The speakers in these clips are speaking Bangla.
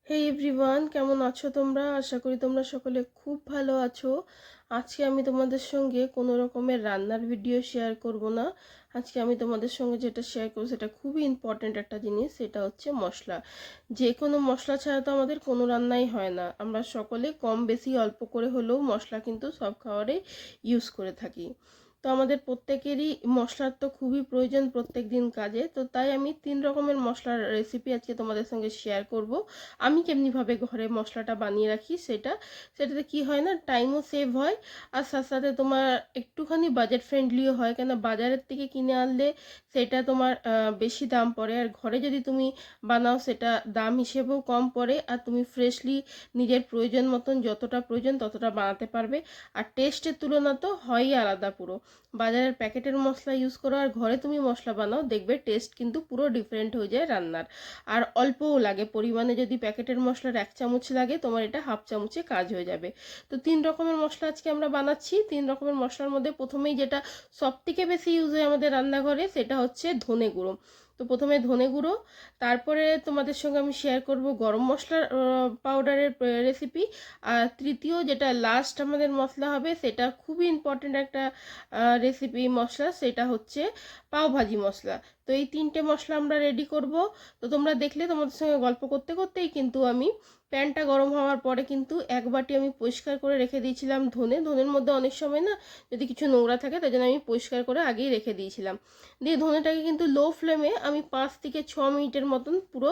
হে এভরিওয়ান, কেমন আছো তোমরা? আশা করি তোমরা সকলে খুব ভালো আছো। আজকে আমি তোমাদের সঙ্গে কোনো রকমের রান্নার ভিডিও শেয়ার করব না। আজকে আমি তোমাদের সঙ্গে যেটা শেয়ার করব সেটা খুবই ইম্পর্ট্যান্ট একটা জিনিস, সেটা হচ্ছে মশলা। যে কোনো মশলা ছাড়া তো আমাদের কোনো রান্নাই হয় না। আমরা সকলে কম বেশি অল্প করে হলেও মশলা কিন্তু সব খাবারে ইউজ করে থাকি। তো আমাদের প্রত্যেকেরই মশলার তো খুবই প্রয়োজন প্রত্যেক দিন কাজে। তো তাই আমি 3 রকমের মশলার রেসিপি আজকে তোমাদের সঙ্গে শেয়ার করব। আমি কেমনিভাবে ঘরে মশলাটা বানিয়ে রাখি সেটাতে কি হয় না, টাইমও সেভ হয়, আর সাথে সাথে তোমার একটুখানি বাজেট ফ্রেন্ডলিও হয়। কেন বাজারের থেকে কিনে আনলে সেটা তোমার বেশি দাম পড়ে, আর ঘরে যদি তুমি বানাও সেটা দাম হিসেবেও কম পড়ে, আর তুমি ফ্রেশলি নিজের প্রয়োজন মতন যতটা প্রয়োজন ততটা বানাতে পারবে। আর টেস্টের তুলনা তো হয়ই আলাদা পুরো। বাজারের প্যাকেটের মশলা ইউজ করো আর ঘরে তুমি মশলা বানাও, দেখবে টেস্ট কিন্তু পুরো ডিফারেন্ট হয়ে যায় রান্নার। আর অল্পও লাগে পরিমাণে, যদি প্যাকেটের মশলার 1 চামচ লাগে তোমার এটা হাফ চামচে কাজ হয়ে যাবে। তো 3 রকমের মশলা আজকে আমরা বানাচ্ছি। 3 রকমের মশলার মধ্যে প্রথমেই যেটা সব থেকে বেশি ইউজ হয় আমাদের রান্নাঘরে সেটা হচ্ছে ধনে গুঁড়ো। তো প্রথমে ধনে গুঁড়ো, তারপরে তোমাদের সঙ্গে আমি শেয়ার করব গরম মশলার পাউডারের রেসিপি। আর তৃতীয় যেটা লাস্ট আমাদের মশলা হবে, সেটা খুবই ইম্পর্টেন্ট একটা রেসিপি মশলা, সেটা হচ্ছে পাওভাজি মশলা। তো এই 3টে মশলা আমরা রেডি করব। তো তোমরা দেখলে তোমাদের সঙ্গে গল্প করতে করতেই কিন্তু আমি প্যানটা গরম হওয়ার পরে কিন্তু 1 বাটি আমি পরিষ্কার করে রেখে দিয়েছিলাম ধনের মধ্যে অনেক সময় না যদি কিছু নোংরা থাকে তার জন্য আমি পরিষ্কার করে আগেই রেখে দিয়েছিলাম। দিয়ে ধনেটাকে কিন্তু লো ফ্লেমে আমি 5 থেকে 6 মিনিটের মতন পুরো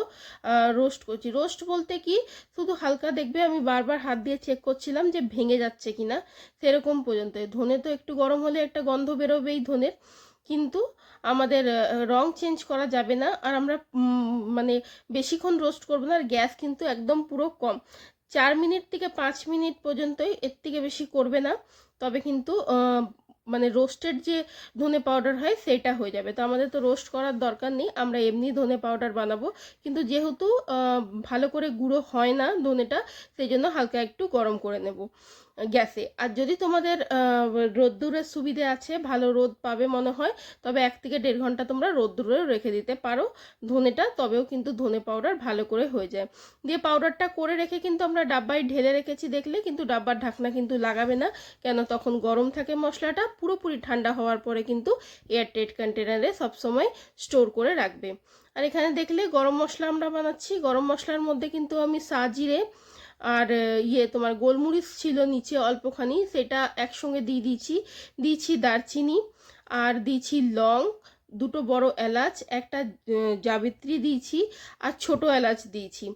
রোস্ট করছি। রোস্ট বলতে কি, শুধু হালকা দেখবে আমি বারবার হাত দিয়ে চেক করছিলাম যে ভেঙে যাচ্ছে কিনা, সেরকম পর্যন্ত। ধনে তো একটু গরম হলে একটা গন্ধ বেরোবেই ধনের, কিন্তু আমাদের রং চেঞ্জ করা যাবে না। আর আমরা মানে বেশিক্ষণ রোস্ট করবো না, আর গ্যাস কিন্তু একদম পুরো কম, 4 মিনিট থেকে 5 মিনিট পর্যন্তই, এর থেকে বেশি করবে না। তবে কিন্তু মানে রোস্টেড যে ধনে পাউডার হয় সেটা হয়ে যাবে। তো আমাদের তো রোস্ট করার দরকার নেই, আমরা এমনি ধনে পাউডার বানাবো। কিন্তু যেহেতু ভালো করে গুঁড়ো হয় না ধনেটা, সেই জন্য হালকা একটু গরম করে নেব গ্যাসে। আর যদি তোমাদের রোদ্দুরের সুবিধে আছে, ভালো রোদ পাবে মনে হয়, তবে 1 থেকে 1.5 ঘন্টা তোমরা রোদ্দুরে রেখে দিতে পারো ধনেটা, তবেও কিন্তু ধনে পাউডার ভালো করে হয়ে যায়। দিয়ে পাউডারটা করে রেখে কিন্তু আমরা ডাব্বায় ঢেলে রেখেছি, দেখলে কিন্তু ডাব্বার ঢাকনা কিন্তু লাগাবে না, কেন তখন গরম থাকে মশলাটা। পুরোপুরি ঠান্ডা হওয়ার পরে কিন্তু এয়ারটাইট কন্টেনারে সবসময় স্টোর করে রাখবে। আর এখানে দেখলে গরম মশলা আমরা বানাচ্ছি। গরম মশলার মধ্যে কিন্তু আমি সাজিরে আর তোমার গোলমরিচ ছিল নিচে অল্পখানি, সেটা একসঙ্গে দিয়েছি দারচিনি, আর দিয়েছি লং, 2 বড় এলাচ, একটা জাবিত্রী দিয়েছি, আর ছোট এলাচ দিয়েছি।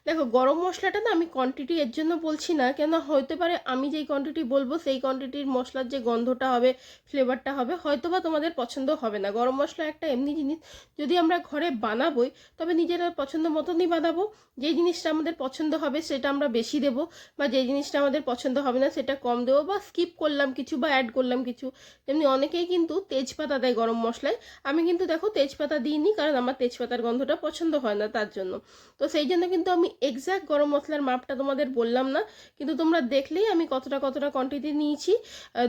দেখো গরম মশলাটা না আমি কোয়ান্টিটি এর জন্য বলছি না, কেন হতে পারে আমি যেই কোয়ান্টিটি বলবো সেই কোয়ান্টিটির মশলার যে গন্ধটা হবে, ফ্লেভারটা হবে, হয়তো বা তোমাদের পছন্দ হবে না। গরম মশলা একটা এমনি জিনিস, যদি আমরা ঘরে বানাবোই তবে নিজেরা পছন্দ মতনই বানাবো। যেই জিনিসটা আমাদের পছন্দ হবে সেটা আমরা বেশি দেবো, বা যেই জিনিসটা আমাদের পছন্দ হবে না সেটা কম দেবো, বা স্কিপ করলাম কিছু বা অ্যাড করলাম কিছু। তেমনি অনেকেই কিন্তু তেজপাতা দেয় গরম মশলায়, আমি কিন্তু দেখো তেজপাতা দিইনি, কারণ আমার তেজপাতার গন্ধটা পছন্দ হয় না তার জন্য। তো সেই জন্য কিন্তু আমি এক্স্যাক্ট গরম মশলার মাপটা তোমাদের বললাম না, কিন্তু তোমরা দেখলেই আমি কতটা কতটা কোয়ান্টিটি নিয়েছি।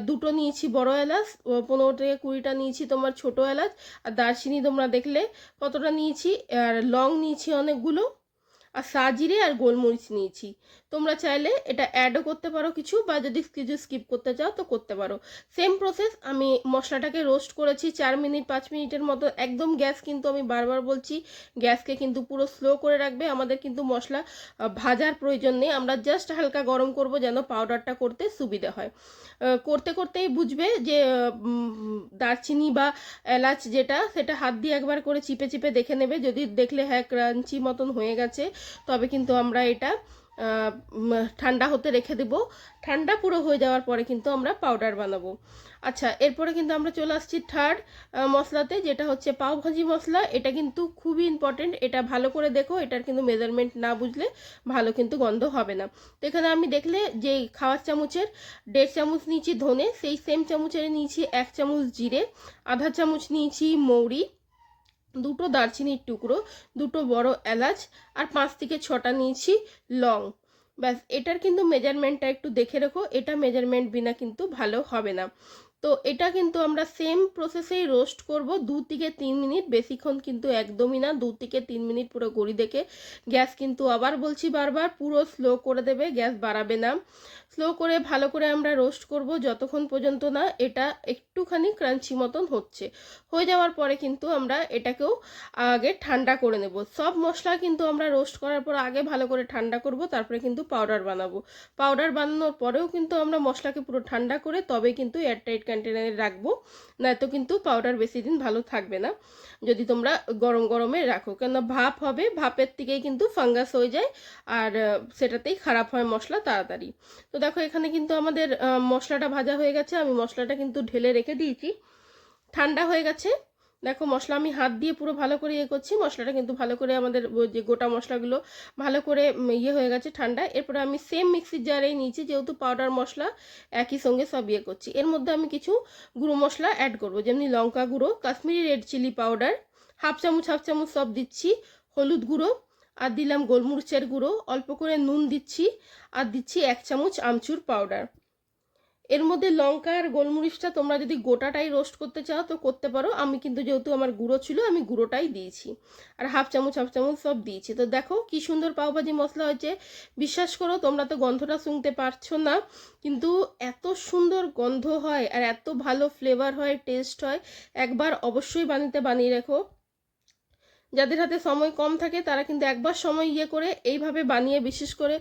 2টো নিয়েছি বড় এলাচ, 15 থেকে 20টা নিয়েছি তোমার ছোট এলাচ, আর দারচিনি তোমরা দেখলে কতটা নিয়েছি, আর লং নিয়েছি অনেকগুলো, আর সাজিরে আর গোলমরিচ নিয়েছি। তোমরা চাইলে এটা অ্যাডও করতে পারো কিছু, বা যদি কিছু স্কিপ করতে চাও তো করতে পারো। সেম প্রসেস, আমি মশলাটাকে রোস্ট করেছি 4 মিনিট 5 মিনিটের মতো। একদম গ্যাস কিন্তু আমি বারবার বলছি, গ্যাসকে কিন্তু পুরো স্লো করে রাখবে। আমাদের কিন্তু মশলা ভাজার প্রয়োজন নেই, আমরা জাস্ট হালকা গরম করব যেন পাউডারটা করতে সুবিধা হয়। করতে করতেই বুঝবে যে দারচিনি বা এলাচ যেটা, সেটা হাত দিয়ে একবার করে চিপে চিপে দেখে নেবে, যদি দেখলে হ্যাঁ ক্রাঞ্চি মতন হয়ে গেছে তবে কিন্তু আমরা এটা ঠান্ডা হতে রেখে দেব। ঠান্ডা পুরো হয়ে যাওয়ার পরে কিন্তু আমরা পাউডার বানাবো। আচ্ছা, এরপরে কিন্তু আমরা চলে আসছি থার্ড মশলাতে, যেটা হচ্ছে পাওভাজি মশলা। এটা কিন্তু খুবই ইম্পর্টেন্ট, এটা ভালো করে দেখো, এটার কিন্তু মেজারমেন্ট না বুঝলে ভালো কিন্তু গন্ধ হবে না। তো এখানে আমি দেখলে যে খাওয়ার চামচের 1.5 চামচ নিয়েছি ধনে, সেই সেম চামচের নিয়েছি 1 চামচ জিরে, আধা চামচ নিয়েছি মৌরি, 2টো দারচিনির টুকরো, 2টো বড় এলাচ, আর 5 থেকে 6টা নিয়েছি লং। ব্যাস, এটার কিন্তু মেজারমেন্টটা একটু দেখে রেখো, এটা মেজারমেন্ট বিনা কিন্তু ভালো হবে না। তো তো এটা কিন্তু আমরা সেম প্রসেসেই রোস্ট করব 2 থেকে 3 মিনিট, বেশিক্ষণ কিন্তু একদমই না, 2 থেকে 3 মিনিট পুরো ঘড়ি দেখে। গ্যাস কিন্তু আবার বলছি বারবার পুরো স্লো করে দেবে, গ্যাস বাড়াবে না। স্লো করে ভালো করে আমরা রোস্ট করব যতক্ষণ পর্যন্ত না এটা একটুখানি ক্রাঞ্চি মতন হচ্ছে। হয়ে যাওয়ার পরে কিন্তু আমরা এটাকেও আগে ঠান্ডা করে নেব। সব মশলা কিন্তু আমরা রোস্ট করার পর আগে ভালো করে ঠান্ডা করব, তারপরে কিন্তু পাউডার বানাবো। পাউডার বানানোর পরেও কিন্তু আমরা মশলাকে পুরো ঠান্ডা করে তবে কিন্তু এয়ারটাইট কন্টেনারে রাখবো, নয়তো কিন্তু পাউডার বেশি দিন ভালো থাকবে না যদি তোমরা গরম গরমে রাখো, কেন ভাপ হবে, ভাপের থেকেই কিন্তু ফাঙ্গাস হয়ে যায় আর সেটাতেই খারাপ হয় মশলা তাড়াতাড়ি। তো দেখো এখানে কিন্তু আমাদের মশলাটা ভাজা হয়ে গেছে, আমি মশলাটা কিন্তু ঢেলে রেখে দিয়েছি, ঠান্ডা হয়ে গেছে। দেখো মশলা আমি হাত দিয়ে পুরো ভালো করে করছি, মশলাটা কিন্তু ভালো করে আমাদের যে গোটা মশলাগুলো ভালো করে হয়ে গেছে ঠান্ডা। এরপরে আমি সেম মিক্সির জারেই নিয়েছি, যেহেতু পাউডার মশলা একই সঙ্গে সব করছি। এর মধ্যে আমি কিছু গুঁড়ো মশলা অ্যাড করব, যেমনি লঙ্কা গুঁড়ো, Kashmiri red chilli powder half চামচ সব দিচ্ছি, হলুদ গুঁড়ো, আর দিলাম গোলমরিচের গুঁড়ো, অল্প করে নুন দিচ্ছি, আর দিচ্ছি 1 চামচ আমচুর পাউডার। এর মধ্যে লঙ্কা আর গোলমরিচটা তোমরা যদি গোটাটাই রোস্ট করতে চাও তো করতে পারো, আমি কিন্তু যেহেতু আমার গুঁড়ো ছিল আমি গুঁড়োটাই দিয়েছি, আর হাফ চামচ সব দিয়েছি। তো দেখো কি সুন্দর পাওভাজি মশলা হয়েছে, বিশ্বাস করো তোমরা তো গন্ধটা শুনতে পারছো না, কিন্তু এত সুন্দর গন্ধ হয় আর এত ভালো ফ্লেভার হয়, টেস্ট হয়। একবার অবশ্যই বানিয়ে রাখো। যাদের হাতে সময় কম থাকে তারা কিন্তু একবার সময় করে এইভাবে বানিয়ে বিশেষ করে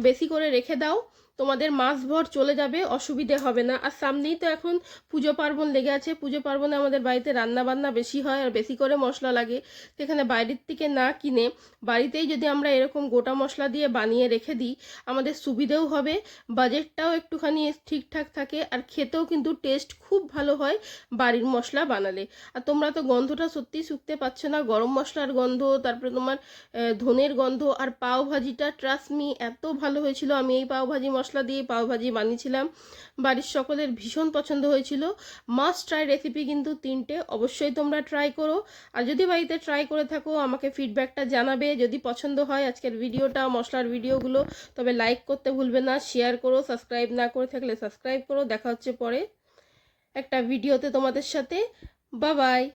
বেশি করে রেখে দাও, তোমাদের মাসভর চলে যাবে, অসুবিধে হবে না। আর সামনেই তো এখন পুজো পার্বণ লেগে আছে, পুজো পার্বণে আমাদের বাড়িতে রান্না বান্না বেশি হয় আর বেশি করে মশলা লাগে, সেখানে বাইরের থেকে না কিনে বাড়িতেই যদি আমরা এরকম গোটা মশলা দিয়ে বানিয়ে রেখে দিই আমাদের সুবিধেও হবে, বাজেটটাও একটুখানি ঠিকঠাক থাকে, আর খেতেও কিন্তু টেস্ট খুব ভালো হয় বাড়ির মশলা বানালে। আর তোমরা তো গন্ধটা সত্যি শুকতে পাচ্ছ না, গরম মশলার গন্ধ, তারপরে তোমার ধনের গন্ধ, আর পাও ভাজিটা ট্রাস্ট মি এত ভালো হয়েছিল। আমি এই পাও ভাজি মশলা দিয়ে পাও ভাজি বানিয়েছিলাম, বাড়ির সকলের ভীষণ পছন্দ হয়েছিল। মাস্ট ট্রাই রেসিপি কিন্তু 3টে, অবশ্যই তোমরা ট্রাই করো। আর যদি বাড়িতে ট্রাই করে থাকো আমাকে ফিডব্যাকটা জানাবে। যদি পছন্দ হয় আজকের ভিডিওটা, মশলার ভিডিওগুলো, তবে লাইক করতে ভুলবে না, শেয়ার করো, সাবস্ক্রাইব না করে থাকলে সাবস্ক্রাইব করো। দেখা হচ্ছে পরে একটা ভিডিওতে তোমাদের সাথে। Bye bye.